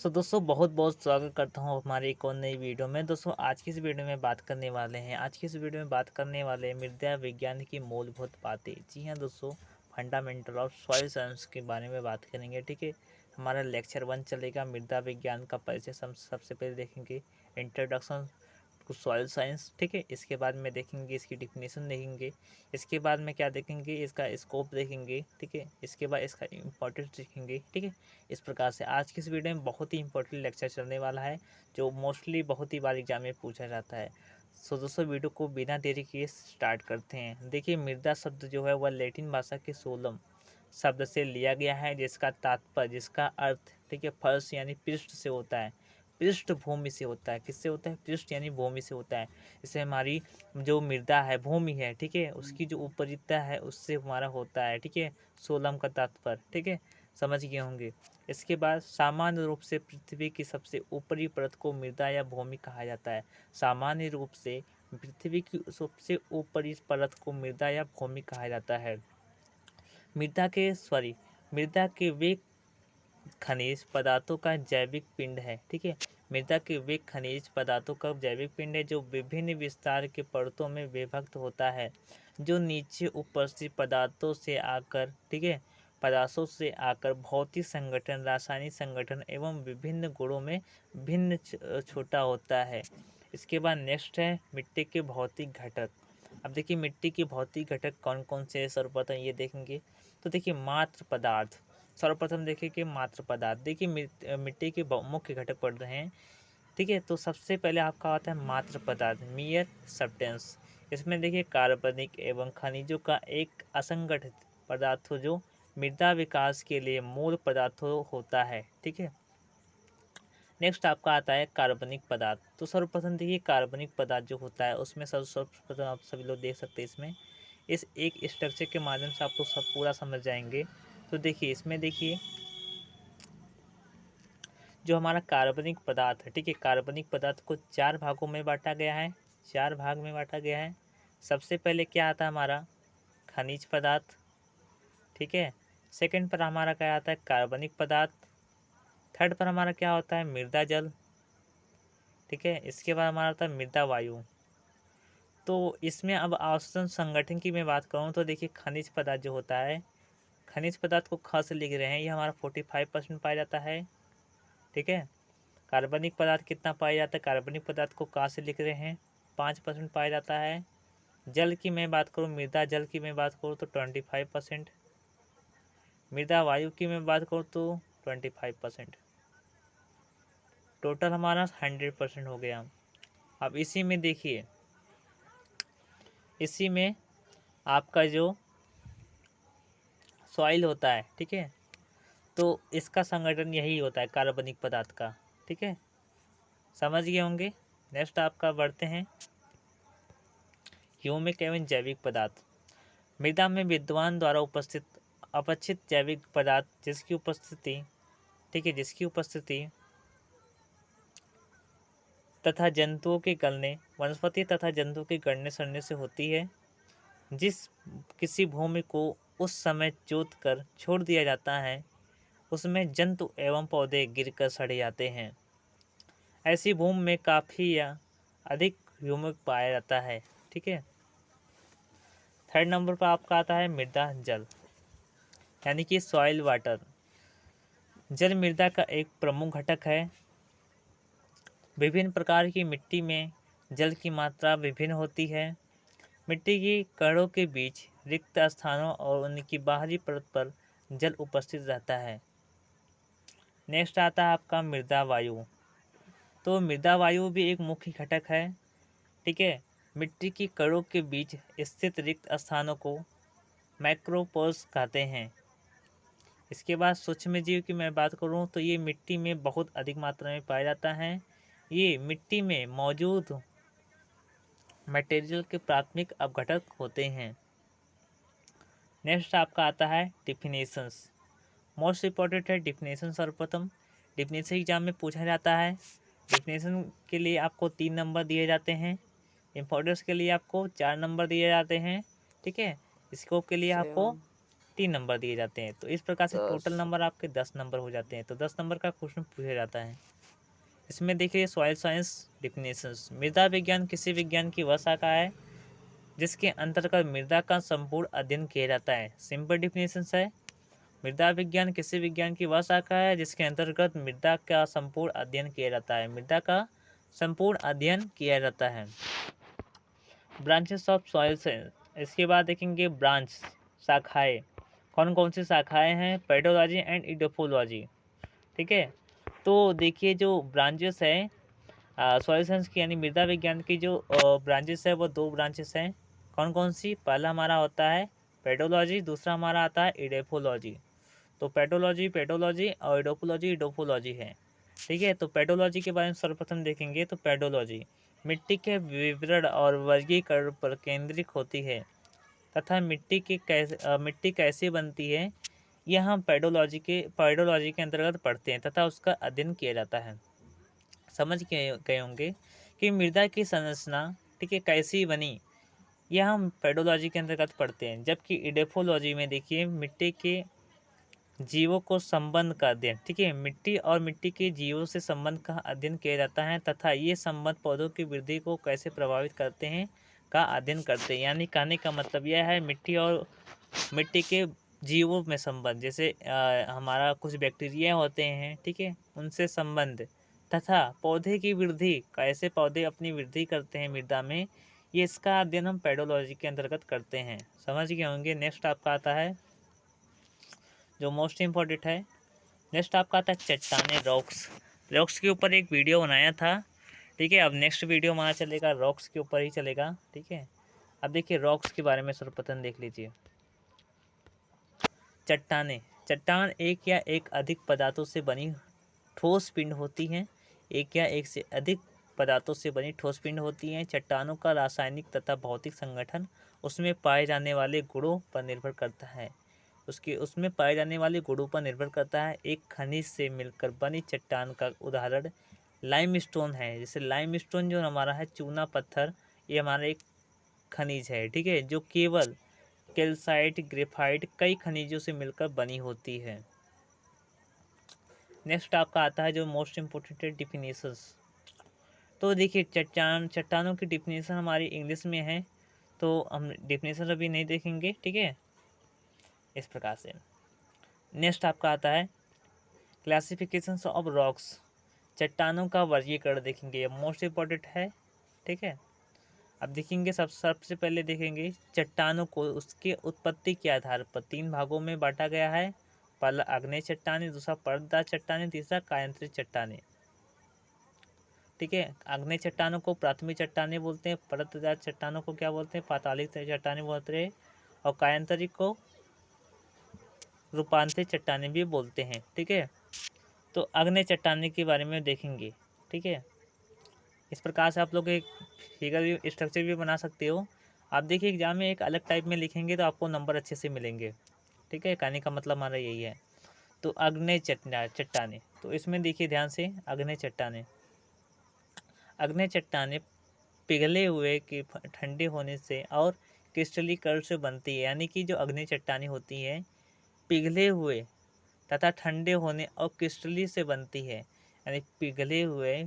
दोस्तों बहुत बहुत स्वागत करता हूँ हमारी एक और नई वीडियो में। दोस्तों आज की इस वीडियो में बात करने वाले हैं मृदा विज्ञान की मूलभूत बातें। जी हाँ दोस्तों, फंडामेंटल ऑफ सॉइल साइंस के बारे में बात करेंगे। ठीक है, हमारा लेक्चर 1 चलेगा, मृदा विज्ञान का परिचय हम सबसे पहले देखेंगे, इंट्रोडक्शन टू सॉइल साइंस। ठीक है, इसके बाद में देखेंगे इसकी डिफिनेशन देखेंगे, इसके बाद में क्या देखेंगे, इसका स्कोप देखेंगे। ठीक है, इसके बाद इसका इम्पोर्टेंस देखेंगे। ठीक है, इस प्रकार से आज की इस वीडियो में बहुत ही इंपॉर्टेंट लेक्चर चलने वाला है, जो मोस्टली बहुत ही बार एग्जाम में पूछा जाता है। दोस्तों वीडियो को बिना देरी किए स्टार्ट करते हैं। देखिए, मृदा शब्द जो है वह लैटिन भाषा के सोलम शब्द से लिया गया है, जिसका तात्पर्य, जिसका अर्थ, ठीक है, फर्श यानी पृष्ठ से होता है, पृष्ठभूमि से होता है। किससे होता है? पृष्ठ यानी भूमि से होता है। इससे हमारी जो मृदा है, भूमि है, ठीक है, उसकी जो उपरिता है उससे हमारा होता है। ठीक है, सोलम का तात्पर्य, ठीक है, समझ गए होंगे। इसके बाद सामान्य रूप से पृथ्वी की सबसे ऊपरी परत को मृदा या भूमि कहा जाता है। सामान्य रूप से पृथ्वी की सबसे ऊपरी परत को मृदा या भूमि कहा जाता है। मृदा के वे खनिज पदार्थों का जैविक पिंड है। ठीक है, मृदा के वे खनिज पदार्थों का जैविक पिंड है जो विभिन्न विस्तार के परतों में विभक्त होता है, जो नीचे उपस्थित पदार्थों से आकर, ठीक है, भौतिक संगठन, रासायनिक संगठन एवं विभिन्न गुणों में भिन्न छोटा होता है। इसके बाद नेक्स्ट है मिट्टी के भौतिक घटक। अब देखिए मिट्टी के भौतिक घटक कौन कौन से सर्वप्रथम ये देखेंगे। तो देखिए मात्र पदार्थ, सर्वप्रथम देखिए कि मात्र पदार्थ, देखिए मिट्टी के मुख्य घटक पढ़ रहे हैं। ठीक है, तो सबसे पहले आपका आता है मात्र पदार्थ, मियर सब्सटेंस। इसमें देखिए कार्बनिक एवं खनिजों का एक असंगठित पदार्थ जो मृदा विकास के लिए मूल पदार्थ होता है। ठीक है, नेक्स्ट आपका आता है कार्बनिक पदार्थ। तो सर्वप्रथम देखिए कार्बनिक पदार्थ जो होता है उसमें सर्वप्रथम आप सभी लोग देख सकते हैं, इसमें इस एक स्ट्रक्चर के माध्यम से आप लोग सब पूरा समझ जाएंगे। तो देखिए इसमें देखिए जो हमारा कार्बनिक पदार्थ है, ठीक है, कार्बनिक पदार्थ को 4 भागों में बांटा गया है, 4 भाग में बांटा गया है। सबसे पहले क्या आता है हमारा खनिज पदार्थ, ठीक है। सेकंड पर हमारा क्या आता है कार्बनिक पदार्थ। थर्ड पर हमारा क्या होता है मृदा जल, ठीक है। इसके बाद हमारा आता है मृदा वायु। तो इसमें अब औसतन संगठन की मैं बात करूँ तो देखिए खनिज पदार्थ जो होता है, खनिज पदार्थ को ख से लिख रहे हैं, ये हमारा 45% पाया जाता है। ठीक है, कार्बनिक पदार्थ कितना पाया जाता है, कार्बनिक पदार्थ को का से लिख रहे हैं 5% पाया जाता है। जल की मैं बात करूँ, मृदा जल की मैं बात करूँ तो 25%। मृदा वायु की मैं बात करूँ तो 25%। टोटल हमारा 100% हो गया। अब इसी में देखिए, इसी में आपका जो सॉइल होता है, ठीक है, तो इसका संगठन यही होता है कार्बनिक पदार्थ का। ठीक है, समझ गए होंगे। नेक्स्ट आपका बढ़ते हैं ह्यूमिक एवं जैविक पदार्थ। मृदा में विद्वान द्वारा उपस्थित अपचित जैविक पदार्थ जिसकी उपस्थिति, ठीक है, जिसकी उपस्थिति तथा जंतुओं के गलने, वनस्पति तथा जंतुओं के गलने सड़ने से होती है। जिस किसी भूमि को उस समय जोत कर छोड़ दिया जाता है उसमें जंतु एवं पौधे गिरकर सड़ जाते हैं। ऐसी भूमि में काफ़ी या अधिक ह्यूमक पाया जाता है। ठीक है, थर्ड नंबर पर आपका आता है मृदा जल, यानी कि सॉइल वाटर। जल मृदा का एक प्रमुख घटक है। विभिन्न प्रकार की मिट्टी में जल की मात्रा विभिन्न होती है। मिट्टी की कणों के बीच रिक्त स्थानों और उनकी बाहरी परत पर जल उपस्थित रहता है। नेक्स्ट आता है आपका मृदा वायु। तो मृदा वायु भी एक मुख्य घटक है। ठीक है, मिट्टी की कणों के बीच स्थित रिक्त स्थानों को मैक्रोपोर्स कहते हैं। इसके बाद सूक्ष्म जीव की मैं बात करूं तो ये मिट्टी में बहुत अधिक मात्रा में पाया जाता है। ये मिट्टी में मौजूद मटेरियल के प्राथमिक अपघटक होते हैं। नेक्स्ट आपका आता है डिफिनेशंस। मोस्ट इम्पॉर्टेंट है डिफिनेशन। सर्वप्रथम डिफिनेशन एग्जाम में पूछा जाता है। डिफिनेशन के लिए आपको 3 नंबर दिए जाते हैं, इम्पोर्टेंस के लिए आपको 4 नंबर दिए जाते हैं। ठीक है, स्कोप के लिए आपको 3 नंबर दिए जाते हैं। तो इस प्रकार से टोटल 10। नंबर आपके 10 नंबर हो जाते हैं। तो 10 नंबर का क्वेश्चन पूछा जाता है। इसमें देखिए सॉइल साइंस डिफिनेशंस। मृदा विज्ञान किसी विज्ञान की वह शाखा है जिसके अंतर्गत मृदा का संपूर्ण अध्ययन किया जाता है। सिंपल डिफिनेशंस है, मृदा विज्ञान किसी विज्ञान की वह शाखा है जिसके अंतर्गत मृदा का संपूर्ण अध्ययन किया जाता है। मृदा का संपूर्ण अध्ययन किया जाता है। ब्रांचेस ऑफ सॉइल साइंस, इसके बाद देखेंगे ब्रांच शाखाएं। कौन कौन सी शाखाएं हैं? Pedology and edaphology. ठीक है, तो देखिए जो ब्रांचेस है सॉइल साइंस की यानी मृदा विज्ञान की जो ब्रांचेस है वो 2 ब्रांचेस हैं। कौन कौन सी? पहला हमारा होता है पेडोलॉजी, दूसरा हमारा आता है इडोफोलॉजी। तो पेडोलॉजी पेडोलॉजी और इडोफोलॉजी इडोफोलॉजी है। ठीक है, तो पेडोलॉजी के बारे में सर्वप्रथम देखेंगे। तो पेडोलॉजी मिट्टी के विवरण और वर्गीकरण पर केंद्रित होती है तथा मिट्टी कैसे बनती है यह हम पेडोलॉजी के अंतर्गत पढ़ते हैं तथा उसका अध्ययन किया जाता है। समझ गए होंगे कि मृदा की संरचना, ठीक है, कैसी बनी, यह हम पेडोलॉजी के अंतर्गत पढ़ते हैं। जबकि इडेफोलॉजी में देखिए मिट्टी के जीवों को संबंध का अध्ययन, ठीक है, मिट्टी और मिट्टी के जीवों से संबंध का अध्ययन किया जाता है तथा ये संबंध पौधों की वृद्धि को कैसे प्रभावित करते हैं का अध्ययन करते हैं। यानी कहने का मतलब यह है मिट्टी और मिट्टी के जीवों में संबंध, जैसे हमारा कुछ बैक्टीरिया होते हैं, ठीक है, उनसे संबंध तथा पौधे की वृद्धि, कैसे पौधे अपनी वृद्धि करते हैं मृदा में, ये इसका अध्ययन हम पेडोलॉजी के अंतर्गत करते हैं। समझ गए होंगे। नेक्स्ट आपका आता है जो मोस्ट इम्पोर्टेंट है, नेक्स्ट आपका आता है चट्टाने, रॉक्स। रॉक्स के ऊपर एक वीडियो बनाया था, ठीक है। अब नेक्स्ट वीडियो हमारा चलेगा रॉक्स के ऊपर ही चलेगा, ठीक है। अब देखिए रॉक्स के बारे में सर्वप्रथम देख लीजिए। चट्टाने, चट्टान एक या एक अधिक पदार्थों से बनी ठोस पिंड होती हैं। एक या एक से अधिक पदार्थों से बनी ठोस पिंड होती हैं। चट्टानों का रासायनिक तथा भौतिक संगठन उसमें पाए जाने वाले गुणों पर निर्भर करता है। उसमें पाए जाने वाले गुणों पर निर्भर करता है। एक खनिज से मिलकर बनी चट्टान का उदाहरण लाइमस्टोन है। जैसे लाइमस्टोन जो हमारा है चूना पत्थर, ये हमारा एक खनिज है, ठीक है, जो केवल कैल्साइट, ग्रेफाइट कई खनिजों से मिलकर बनी होती है। नेक्स्ट आपका आता है जो मोस्ट इम्पोर्टेंट है डिफिनेशंस। तो देखिए चट्टानों की डिफिनेशन हमारी इंग्लिश में है, तो हम डिफिनेशन अभी नहीं देखेंगे, ठीक है, इस प्रकार से। नेक्स्ट आपका आता है क्लासिफिकेशंस ऑफ रॉक्स। चट्टानों का वर्गीकरण देखेंगे, ये मोस्ट इम्पोर्टेंट है, ठीक है। अब देखेंगे सबसे पहले देखेंगे चट्टानों को उसके उत्पत्ति के आधार पर 3 भागों में बांटा गया है। पहला आग्नेय चट्टानें, दूसरा परतदार चट्टानें, तीसरा कायांतरित चट्टानें, ठीक है। आग्नेय चट्टानों को प्राथमिक चट्टानें बोलते हैं, परतदार चट्टानों को क्या बोलते हैं? पातालिक चट्टानें बोलते हैं, और कायांतरित को रूपांतरित चट्टानें भी बोलते हैं, ठीक है। तो आग्नेय चट्टानें के बारे में देखेंगे, ठीक है। इस प्रकार से आप लोग एक फिगर भी, स्ट्रक्चर भी बना सकते हो। आप देखिए एग्जाम में एक अलग टाइप में लिखेंगे तो आपको नंबर अच्छे से मिलेंगे, ठीक है। कहने का मतलब हमारा यही है। तो आग्नेय चट्टानें, तो इसमें देखिए ध्यान से, आग्नेय चट्टानें पिघले हुए के ठंडे होने से और क्रिस्टलीकरण से बनती है। यानी कि जो आग्नेय चट्टानें होती है पिघले हुए तथा ठंडे होने और क्रिस्टली से बनती है। यानी पिघले हुए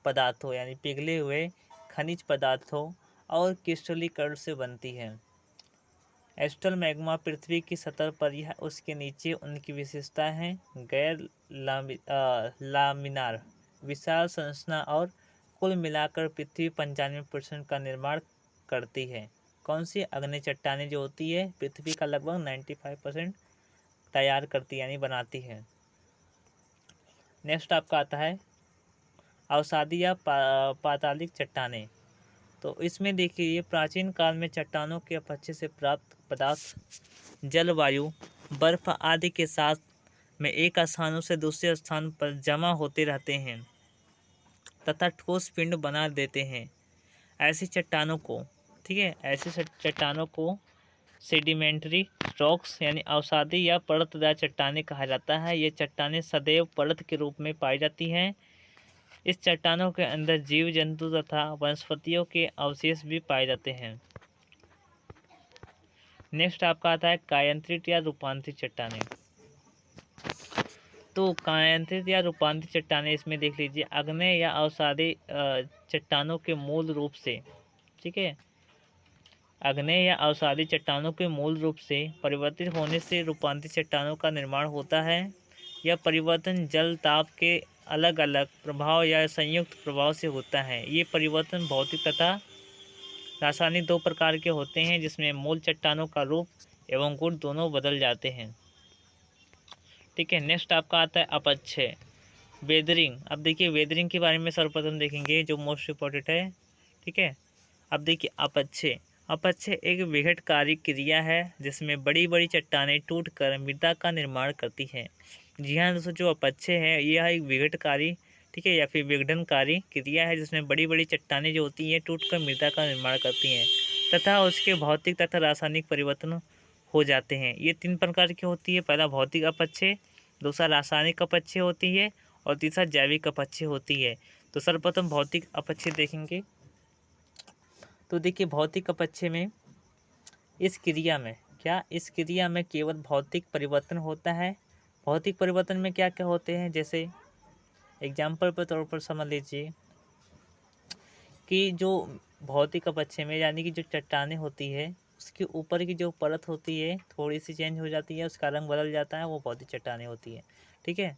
पदार्थों, यानी पिघले हुए खनिज पदार्थों और क्रिस्टलीकरण से बनती है। एस्टल मैग्मा पृथ्वी की सतह पर या उसके नीचे उनकी विशेषता है गैर लामिनार विशाल संरचना और कुल मिलाकर पृथ्वी 95% का निर्माण करती है। कौन सी? आग्नेय चट्टानें जो होती है पृथ्वी का लगभग 95% तैयार करती है, यानी बनाती है। नेक्स्ट आपका आता है अवसादी या पातालिक चट्टानें। तो इसमें देखिए ये प्राचीन काल में चट्टानों के अपक्षय से प्राप्त पदार्थ जलवायु, बर्फ आदि के साथ में एक स्थानों से दूसरे स्थान पर जमा होते रहते हैं तथा ठोस पिंड बना देते हैं। ऐसी चट्टानों को, ठीक है, ऐसी चट्टानों को सेडिमेंट्री रॉक्स यानी अवसादी या परतदार चट्टानें कहा जाता है। ये चट्टानें सदैव परत के रूप में पाई जाती हैं। इस चट्टानों के अंदर जीव जंतु तथा वनस्पतियों के अवशेष भी पाए जाते हैं। नेक्स्ट आपका आता है कायांतरित या रूपांतरित चट्टानें। तो कायांतरित या रूपांतरित चट्टानें, इसमें देख लीजिए आग्नेय या अवसादी चट्टानों के मूल रूप से, ठीक है, आग्नेय या अवसादी चट्टानों के मूल रूप से परिवर्तित होने से रूपांतरित चट्टानों का निर्माण होता है। यह परिवर्तन जल ताप के अलग अलग प्रभाव या संयुक्त प्रभाव से होता है। ये परिवर्तन भौतिक तथा रासायनिक दो प्रकार के होते हैं, जिसमें मूल चट्टानों का रूप एवं गुण दोनों बदल जाते हैं। ठीक है, नेक्स्ट आपका आता है अपक्षय, वेदरिंग। अब देखिए वेदरिंग के बारे में सर्वप्रथम देखेंगे, जो मोस्ट इम्पोर्टेंट है। ठीक है, अब देखिए अपक्षय। अपक्षय एक विघटनकारी क्रिया है जिसमें बड़ी बड़ी चट्टानें टूटकर मृदा का निर्माण करती हैं। जी हाँ दोस्तों, जो अपक्षय है यह एक विघटनकारी, ठीक है, या फिर विघटनकारी क्रिया है जिसमें बड़ी बड़ी चट्टानें जो होती हैं टूटकर मृदा का निर्माण करती हैं तथा उसके भौतिक तथा रासायनिक परिवर्तन हो जाते हैं। ये 3 प्रकार की होती है। पहला भौतिक अपक्षय, दूसरा रासायनिक अपक्षय होती है और तीसरा जैविक अपक्षय होती है। तो सर्वप्रथम भौतिक अपक्षय देखेंगे। तो देखिए भौतिक अपक्षय में इस क्रिया में केवल भौतिक परिवर्तन होता है। भौतिक परिवर्तन में क्या क्या होते हैं, जैसे एग्जाम्पल के तौर पर समझ लीजिए कि जो भौतिक अपक्षय में यानी कि जो चट्टानें होती है उसके ऊपर की जो परत होती है थोड़ी सी चेंज हो जाती है, उसका रंग बदल जाता है, वो भौतिक चट्टानें होती है। ठीक है,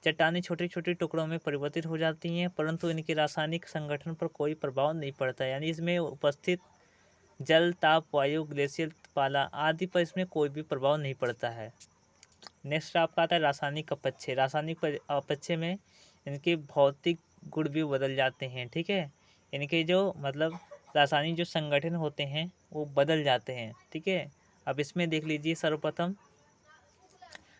चट्टानें छोटे छोटे टुकड़ों में परिवर्तित हो जाती हैं परंतु इनके रासायनिक संगठन पर कोई प्रभाव नहीं पड़ता, यानी इसमें उपस्थित जल ताप वायु ग्लेशियर पाला आदि पर इसमें कोई भी प्रभाव नहीं पड़ता है। नेक्स्ट आपका आता है रासायनिक अपक्षय। रासायनिक अपक्षय में इनके भौतिक गुण भी बदल जाते हैं। ठीक है, इनके जो मतलब रासायनिक जो संगठन होते हैं वो बदल जाते हैं। ठीक है, अब इसमें देख लीजिए सर्वप्रथम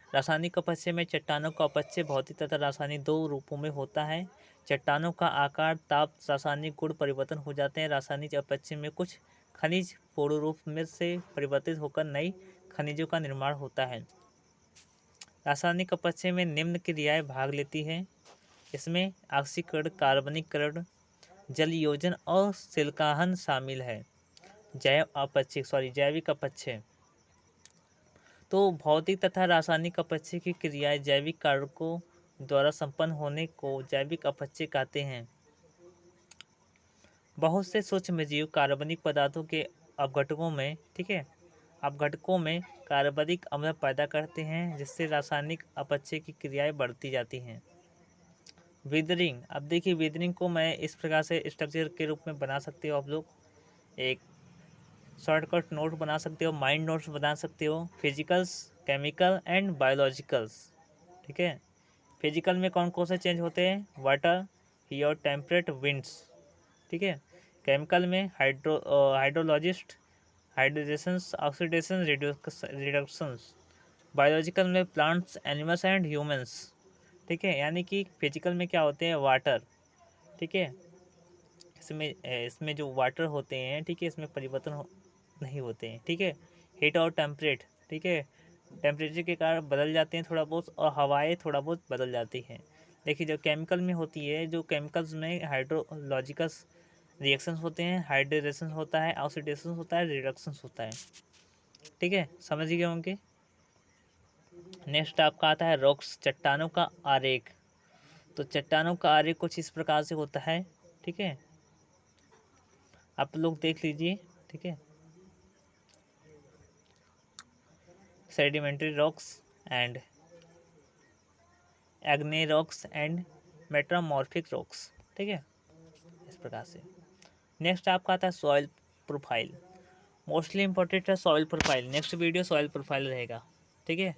रासायनिक अपक्षय में चट्टानों का अपक्षय भौतिक तथा रासायनिक दो रूपों में होता है। चट्टानों का आकार ताप रासायनिक गुण परिवर्तन हो जाते हैं। रासायनिक अपक्षय में कुछ खनिज पूर्ण रूप में से परिवर्तित होकर नई खनिजों का निर्माण होता है। रासायनिक अपक्षय में निम्न क्रियाएं भाग लेती हैं। इसमें ऑक्सीकरण, कार्बनिकरण, जल योजन और सिलिकाहन शामिल है। जैविक अपक्षय। तो भौतिक तथा रासायनिक अपक्षय की क्रियाएं जैविक कारकों द्वारा संपन्न होने को जैविक अपक्षय कहते हैं। बहुत से सूक्ष्मजीव कार्बनिक पदार्थों के अपघटकों में, ठीक है, अपघटकों में कार्बनिक अम्ल पैदा करते हैं जिससे रासायनिक अपक्षय की क्रियाएं बढ़ती जाती हैं। विदरिंग। अब देखिए विदरिंग को मैं इस प्रकार से स्ट्रक्चर के रूप में बना सकते हो आप लोग, एक शॉर्टकट नोट बना सकते हो, माइंड नोट्स बना सकते हो। Physicals, chemical and biologicals. ठीक है, फिजिकल में कौन कौन से चेंज होते हैं, वाटर, योर टेम्परेट, विंड्स। ठीक है, केमिकल में हाइड्रोलॉजिस्ट, हाइड्रेशंस, ऑक्सीडेशन, रिडक्शंस। बायोलॉजिकल में प्लांट्स, एनिमल्स एंड ह्यूमंस। ठीक है, यानी कि फिजिकल में क्या होते हैं, वाटर। ठीक है, इसमें जो वाटर होते हैं, ठीक है, इसमें परिवर्तन नहीं होते हैं। ठीक है, हीट और टेम्परेट, ठीक है, टेम्परेचर के कारण बदल जाते हैं थोड़ा बहुत और हवाएं थोड़ा बहुत बदल जाती हैं। देखिए जो केमिकल में होती है, जो केमिकल्स में हाइड्रोलॉजिकल रिएक्शंस होते हैं, हाइड्रेशन होता है, ऑक्सीडेशन होता है, रिडक्शंस होता है। ठीक है, समझ गए होंगे। नेक्स्ट आपका आता है रॉक्स, चट्टानों का आरेख। तो चट्टानों का आरेख कुछ इस प्रकार से होता है। ठीक है, आप लोग देख लीजिए। ठीक है, sedimentary rocks and एग्ने rocks and metamorphic rocks. ठीक है, इस प्रकार से। नेक्स्ट आपका आता है सॉइल प्रोफाइल। मोस्टली इंपॉर्टेंट है soil profile. Next video soil profile रहेगा। ठीक है।